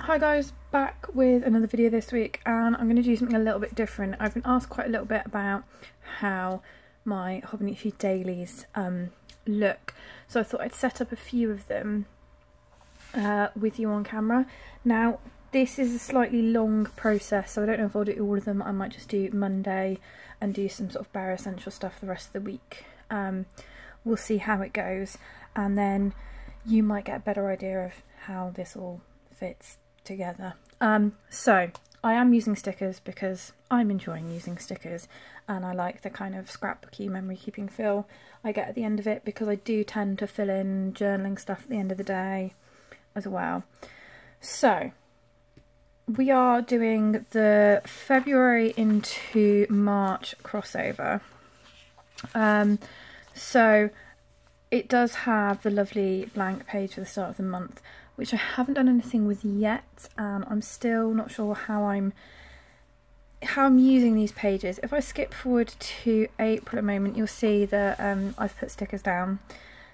Hi guys, back with another video this week, and I'm going to do something a little bit different. I've been asked quite a little bit about how my Hobonichi dailies look, so I thought I'd set up a few of them with you on camera. Now this is a slightly long process, so I don't know if I'll do all of them. I might just do Monday and do some sort of bare essential stuff the rest of the week. We'll see how it goes, and then you might get a better idea of how this all fits together. So I am using stickers because I'm enjoying using stickers, and I like the kind of scrapbooky memory keeping feel I get at the end of it, because I do tend to fill in journaling stuff at the end of the day as well. So we are doing the February into March crossover. So it does have the lovely blank page for the start of the month, which I haven't done anything with yet, and I'm still not sure how I'm using these pages. If I skip forward to April a moment, you'll see that I've put stickers down.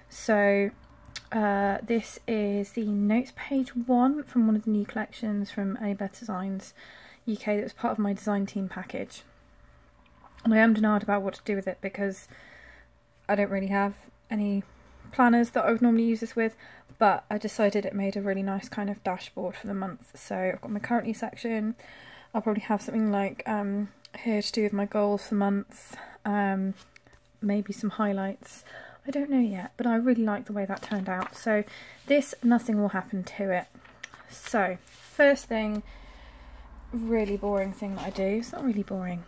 So this is the notes page 1 from one of the new collections from Any Better Designs UK that was part of my design team package. And I am denied about what to do with it because I don't really have any planners that I would normally use this with, but I decided it made a really nice kind of dashboard for the month. So I've got my currently section. I'll probably have something like here to do with my goals for the month, maybe some highlights. I don't know yet, but I really like the way that turned out. So this, nothing will happen to it. So first thing, really boring thing that I do, it's not really boring,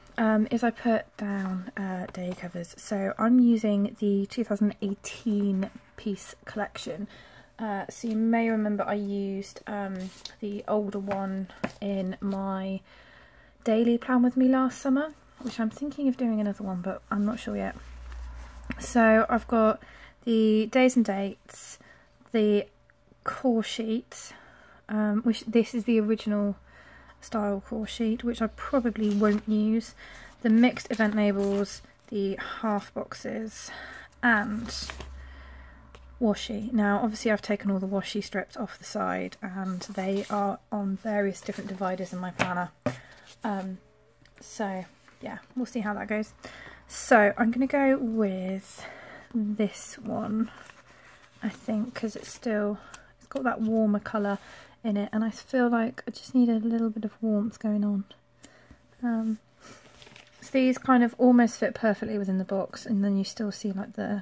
is I put down day covers. So I'm using the 2018 piece collection. So you may remember I used the older one in my daily plan with me last summer, which I'm thinking of doing another one, but I'm not sure yet. So I've got the days and dates, the core sheet, which this is the original style core sheet, which I probably won't use, the mixed event labels, the half boxes, and washi. Now obviously I've taken all the washi strips off the side, and they are on various different dividers in my planner. So yeah, we'll see how that goes. So I'm going to go with this one, I think, because it's got that warmer colour in it, and I feel like I just need a little bit of warmth going on. So these kind of almost fit perfectly within the box, and then you still see like I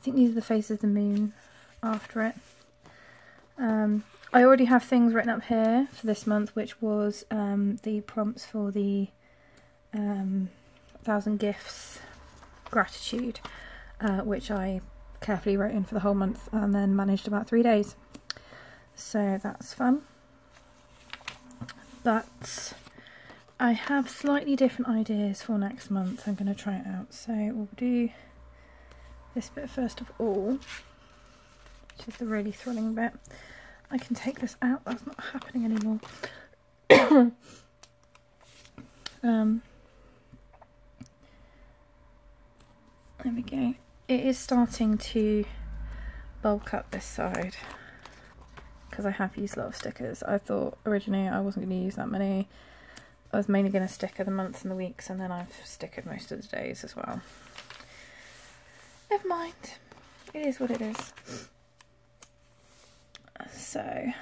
think these are the faces of the moon after it. I already have things written up here for this month, which was the prompts for the 1,000 gifts gratitude, which I carefully wrote in for the whole month and then managed about 3 days. So that's fun. But I have slightly different ideas for next month. I'm going to try it out. So we'll do this bit first of all, which is the really thrilling bit. I can take this out, that's not happening anymore. There we go. It is starting to bulk up this side because I have used a lot of stickers. I thought originally I wasn't going to use that many. I was mainly going to sticker the months and the weeks, and then I've stickered most of the days as well. Never mind, it is what it is. So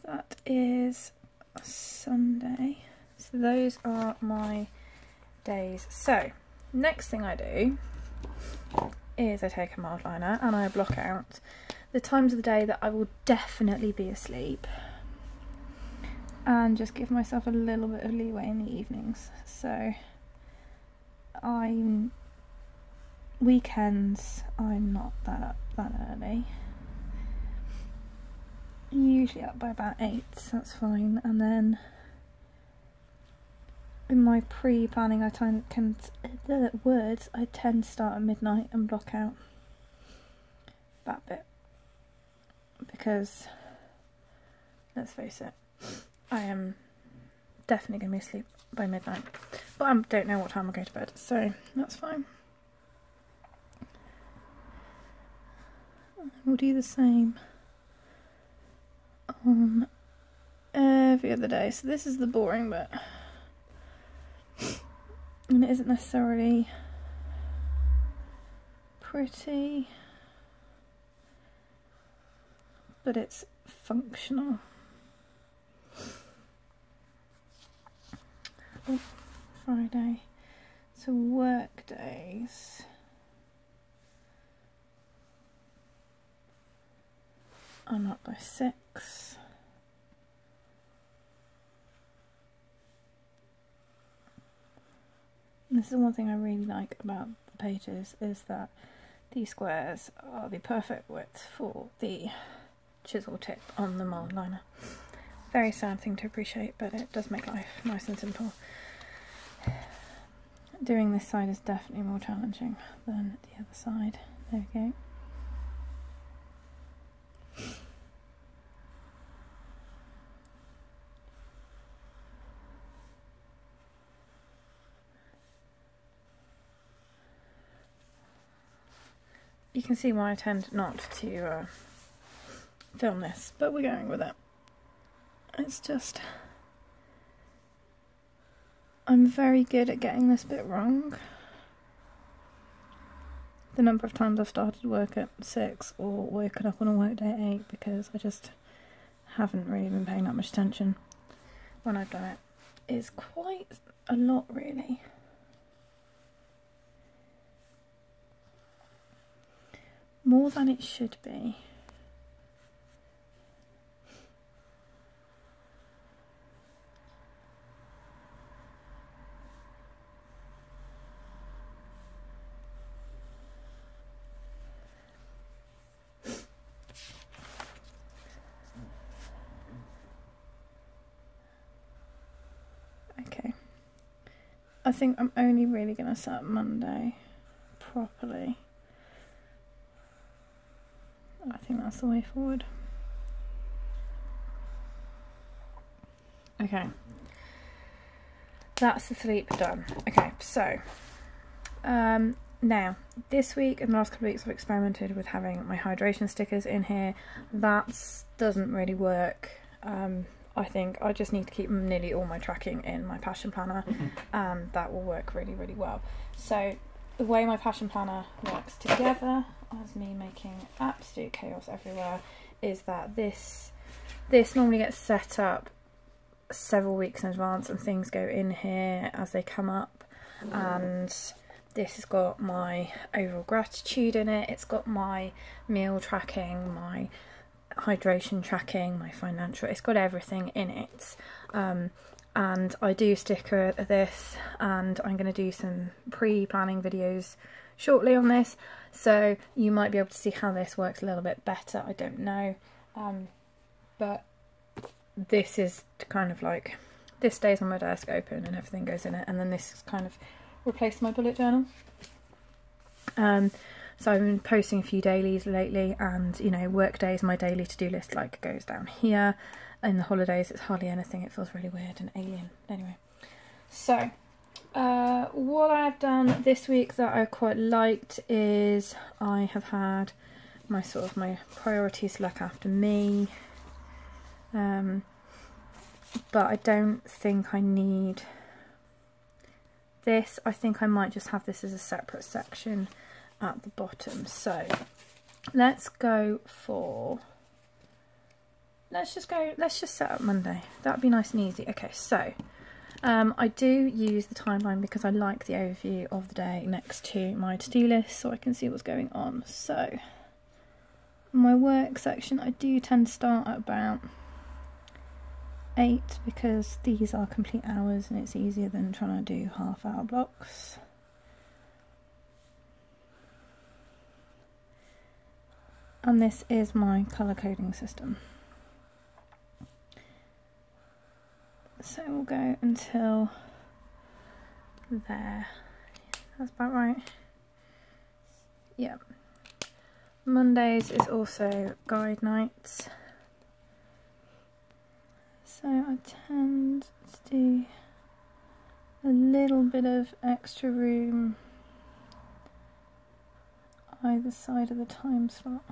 that is Sunday. So those are my days. So next thing I do is I take a mild liner and I block out the times of the day that I will definitely be asleep, and just give myself a little bit of leeway in the evenings. So weekends I'm not that up that early, usually up by about 8, so that's fine. And then in my pre-planning I tend to start at midnight and block out that bit, because let's face it, I am definitely going to be asleep by midnight, but I don't know what time I'll go to bed, so that's fine. We'll do the same on every other day, so this is the boring bit. And it isn't necessarily pretty, but it's functional. Oh, Friday. So work days. I'm up by 6. And this is one thing I really like about the pages, is that these squares are the perfect width for the chisel tip on the mould liner. Very sad thing to appreciate, but it does make life nice and simple. Doing this side is definitely more challenging than the other side. There we go. You can see why I tend not to film this, but we're going with it. It's just, I'm very good at getting this bit wrong. The number of times I've started work at 6 or woken up on a work day at 8 because I just haven't really been paying that much attention when I've done it is quite a lot, really. More than it should be. Okay. I think I'm only really going to set up Monday properly. I think that's the way forward. Okay. That's the sleep done. Okay, so now this week and the last couple of weeks I've experimented with having my hydration stickers in here. That doesn't really work. I think I just need to keep nearly all my tracking in my passion planner, and that will work really, really well. So the way my passion planner works together, as me making absolute chaos everywhere, is that this normally gets set up several weeks in advance and things go in here as they come up, and this has got my overall gratitude in it, it's got my meal tracking, my hydration tracking, my financial, it's got everything in it. And I do sticker this, and I'm going to do some pre-planning videos shortly on this, so you might be able to see how this works a little bit better. I don't know, but this is kind of like, this stays on my desk open and everything goes in it, and then this is kind of replaced my bullet journal. So I've been posting a few dailies lately, and you know, work days, my daily to-do list like goes down here. In the holidays it's hardly anything, it feels really weird and alien. Anyway, so what I've done this week that I quite liked is I have had my my priorities look after me, but I don't think I need this. I think I might just have this as a separate section at the bottom. So let's go for, let's just set up Monday. That'd be nice and easy. Okay, so I do use the timeline because I like the overview of the day next to my to-do list so I can see what's going on. So my work section, I do tend to start at about 8 because these are complete hours and it's easier than trying to do half-hour blocks. And this is my colour coding system. So we'll go until there. That's about right. Yep. Mondays is also guide nights. So I tend to do a little bit of extra room either side of the time slot.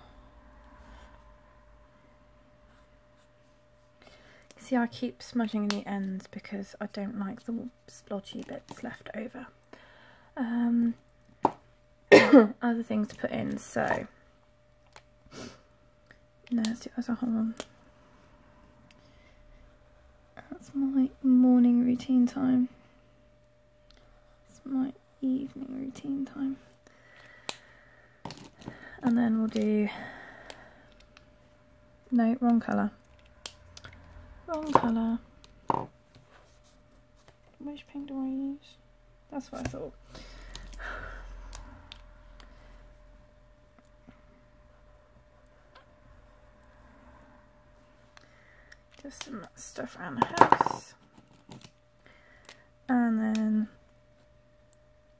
See, I keep smudging the ends because I don't like the splodgy bits left over. Other things to put in, so no, let's do it as a whole one. That's my morning routine time. It's my evening routine time. And then we'll do, no, wrong colour. Wrong colour. Which pink do I use? That's what I thought. Just some stuff around the house. And then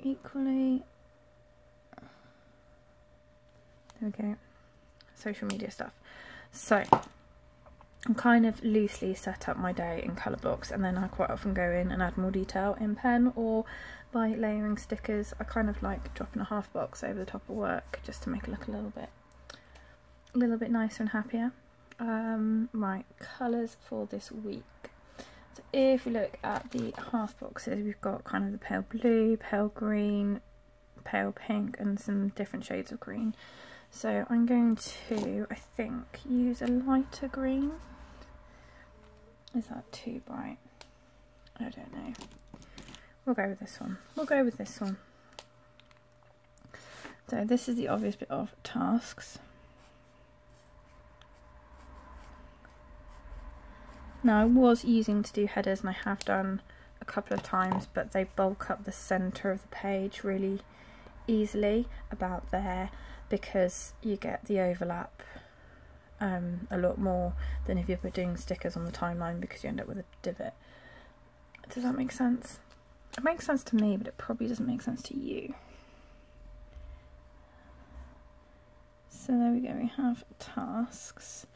equally, there we go, social media stuff. So I'm kind of loosely set up my day in colour blocks, and then I quite often go in and add more detail in pen or by layering stickers. I kind of like dropping a half box over the top of work just to make it look a little bit nicer and happier. Right, colours for this week. So if we look at the half boxes, we've got kind of the pale blue, pale green, pale pink, and some different shades of green. So I'm going to, I think, use a lighter green. Is that too bright? I don't know. We'll go with this one. We'll go with this one. So this is the obvious bit of tasks. Now I was using to do headers, and I have done a couple of times, but they bulk up the centre of the page really easily about there, because you get the overlap a lot more than if you're doing stickers on the timeline, because you end up with a divot. Does that make sense? It makes sense to me, but it probably doesn't make sense to you. So there we go, we have tasks.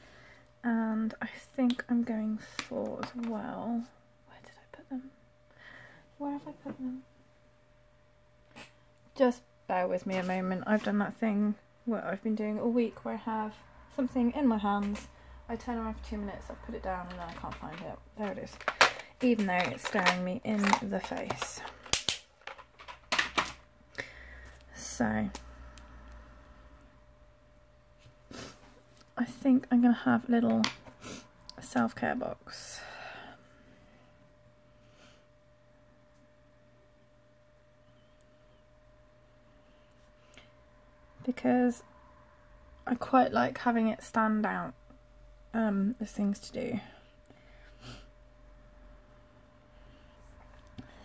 And I think I'm going for as well. Where did I put them? Where have I put them? Just bear with me a moment. I've done that thing what I've been doing all week, where I have something in my hands, I turn around for 2 minutes, I put it down, and then I can't find it. There it is. Even though it's staring me in the face. So I think I'm going to have a little self-care box. Because I quite like having it stand out as things to do.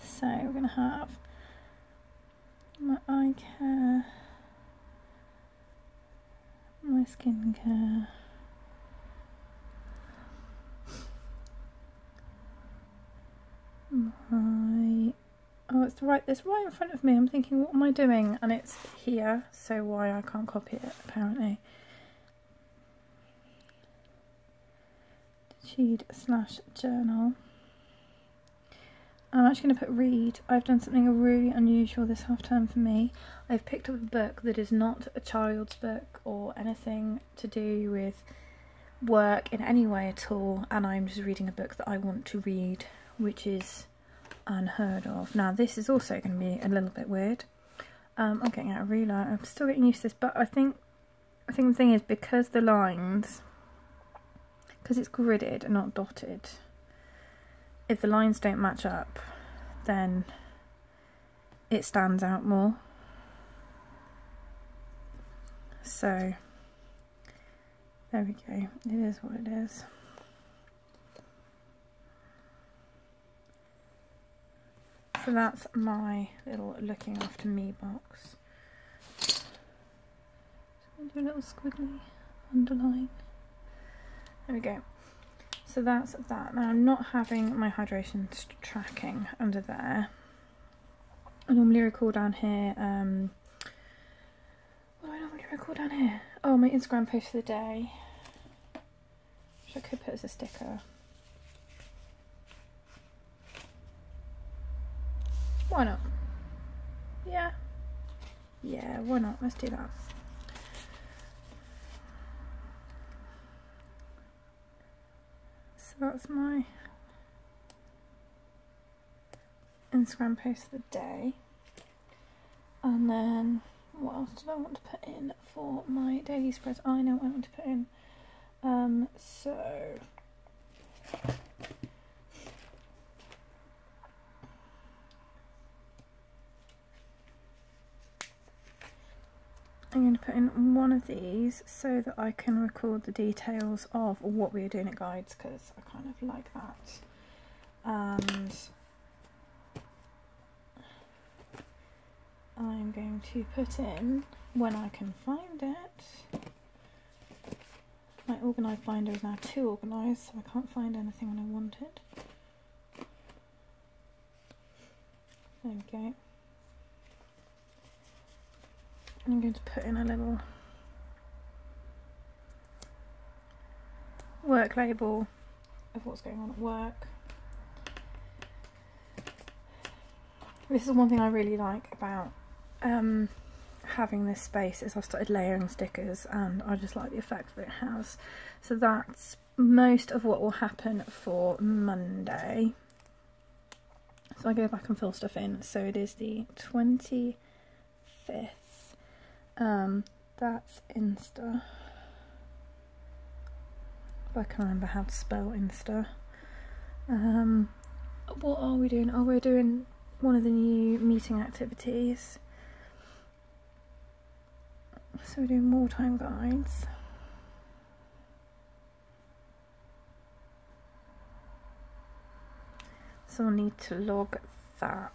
So we're going to have my eye care, my skincare, my, oh, it's right in front of me. I'm thinking, what am I doing? And it's here, so why I can't copy it apparently. Sheet/journal. I'm actually going to put read. I've done something really unusual this half term for me. I've picked up a book that is not a child's book or anything to do with work in any way at all, and I'm just reading a book that I want to read, which is unheard of. Now this is also going to be a little bit weird. I'm getting out a ruler. I'm still getting used to this, but I think the thing is, because the lines, because it's gridded and not dotted, if the lines don't match up, then it stands out more. So there we go, it is what it is. So that's my little looking after me box. Just going to do a little squiggly underline. There we go. So that's that. Now I'm not having my hydration tracking under there. I normally record down here. What do I normally record down here? Oh, my Instagram post for the day, which I could put as a sticker. Why not? Yeah. Yeah, why not? Let's do that. So that's my Instagram post of the day. And then what else did I want to put in for my daily spreads? I know what I want to put in. So I'm going to put in one of these so that I can record the details of what we are doing at guides, because I kind of like that. And I'm going to put in, when I can find it, my organised binder is now too organised, so I can't find anything when I want it. There we go. I'm going to put in a little work label of what's going on at work. This is one thing I really like about having this space, is I've started layering stickers and I just like the effect that it has. So that's most of what will happen for Monday. So I go back and fill stuff in. So it is the 25th. That's Insta. If I can remember how to spell Insta. What are we doing? Oh, we're doing one of the new meeting activities. So we're doing wartime guides. So I'll need to log that.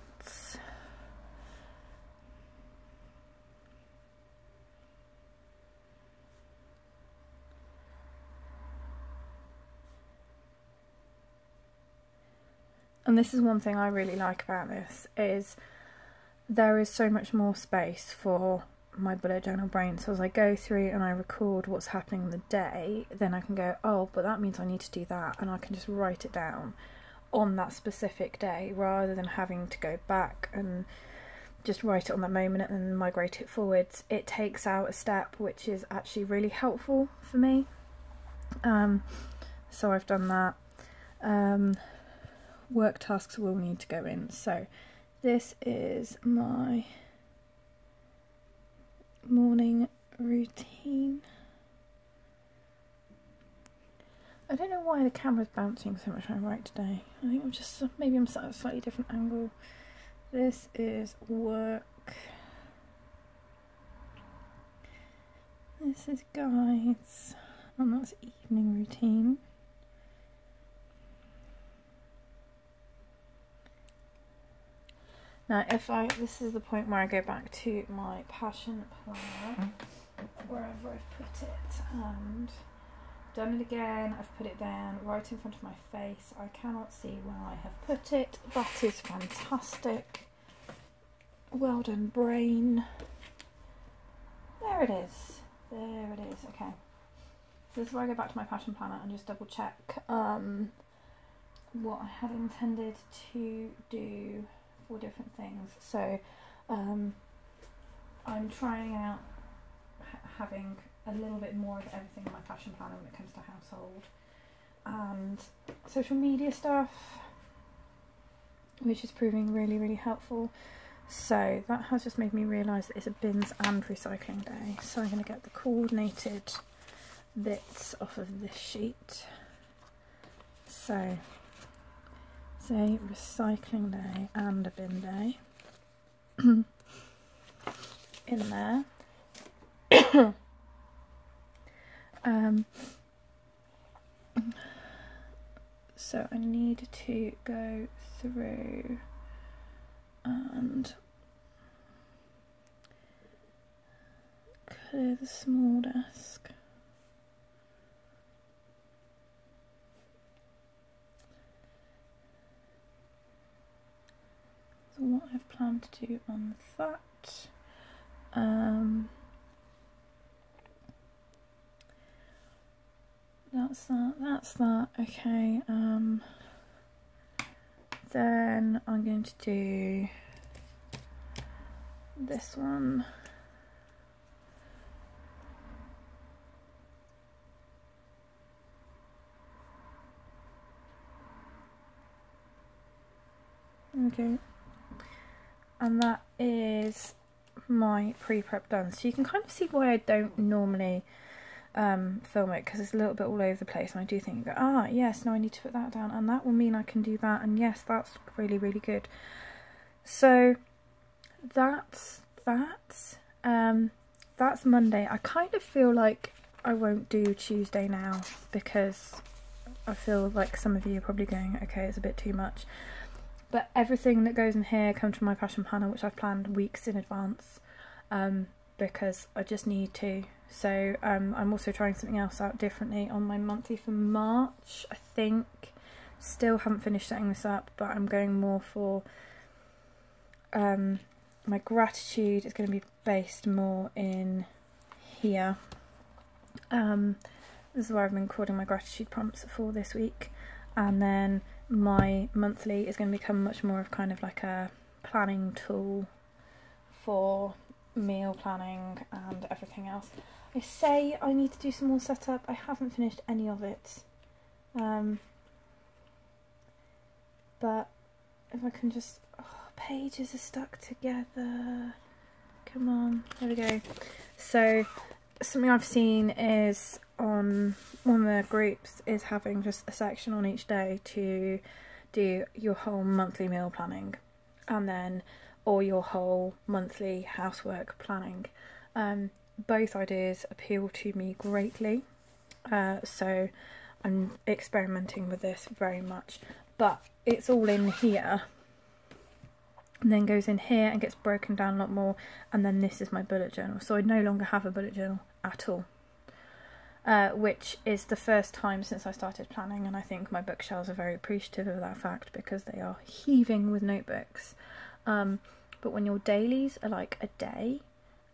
And this is one thing I really like about this, is there is so much more space for my bullet journal brain. So as I go through and I record what's happening in the day, then I can go, oh, but that means I need to do that, and I can just write it down on that specific day, rather than having to go back and just write it on that moment and then migrate it forwards. It takes out a step, which is actually really helpful for me. So I've done that. Work tasks will need to go in. So this is my morning routine. I don't know why the camera's bouncing so much when I write today. I think I'm just, maybe I'm sat at a slightly different angle. This is work. This is guides. And that's evening routine. Now, this is the point where I go back to my passion planner, wherever I've put it, and done it again. I've put it down right in front of my face. I cannot see where I have put it. That is fantastic. Well done, brain. There it is. There it is. Okay. So this is where I go back to my passion planner and just double check what I had intended to do for different things. So I'm trying out having a little bit more of everything in my passion planner when it comes to household and social media stuff, which is proving really, really helpful. So that has just made me realise that it's a bins and recycling day. So I'm going to get the coordinated bits off of this sheet. So say recycling day and a bin day in there. So I need to go through and clear the small desk. So what I've planned to do on that, that's that, okay. Then I'm going to do this one. Okay. and that is my pre-prep done. So you can kind of see why I don't normally film it, because it's a little bit all over the place, and I do think, ah yes, now I need to put that down, and that will mean I can do that, and yes, that's really, really good. So that's Monday. I kind of feel like I won't do Tuesday now, because I feel like some of you are probably going, okay, it's a bit too much. But everything that goes in here comes from my passion planner, which I've planned weeks in advance, because I just need to. So I'm also trying something else out differently on my monthly for March, I think. Still haven't finished setting this up, but I'm going more for my gratitude is going to be based more in here. This is where I've been recording my gratitude prompts for this week, and then my monthly is going to become much more of kind of like a planning tool for meal planning and everything else. I say I need to do some more setup. I haven't finished any of it, but if I can just, pages are stuck together, come on, there we go. So something I've seen is on one of the groups is having just a section on each day to do your whole monthly meal planning, and then or your whole monthly housework planning. Both ideas appeal to me greatly, so I'm experimenting with this very much, but it's all in here and then goes in here and gets broken down a lot more, and then this is my bullet journal. So I no longer have a bullet journal at all, which is the first time since I started planning, and I think my bookshelves are very appreciative of that fact, because they are heaving with notebooks. But when your dailies are like a day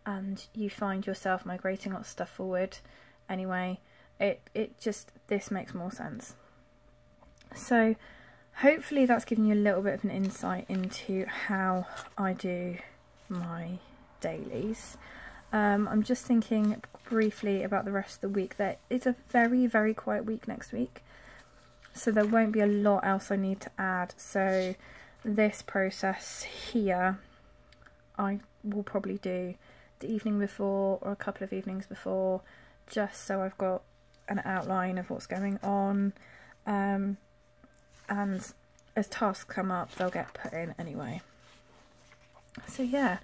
and you find yourself migrating lots of stuff forward anyway, it just, this makes more sense. So hopefully that's given you a little bit of an insight into how I do my dailies. I'm just thinking briefly about the rest of the week. That it's a very, very quiet week next week, so there won't be a lot else I need to add. So this process here I will probably do the evening before or a couple of evenings before, just so I've got an outline of what's going on, and as tasks come up they'll get put in anyway. So yeah,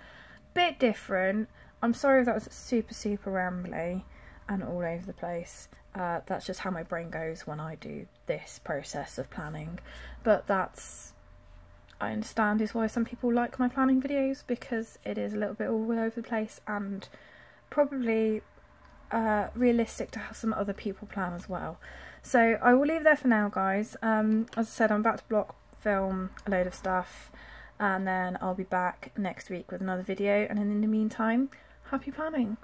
bit different. I'm sorry if that was super rambly and all over the place. That's just how my brain goes when I do this process of planning, but that's, I understand, is why some people like my planning videos, because it is a little bit all over the place and probably realistic to how some other people plan as well. So I will leave there for now, guys. As I said, I'm about to block film a load of stuff, and then I'll be back next week with another video, and in the meantime, happy planning.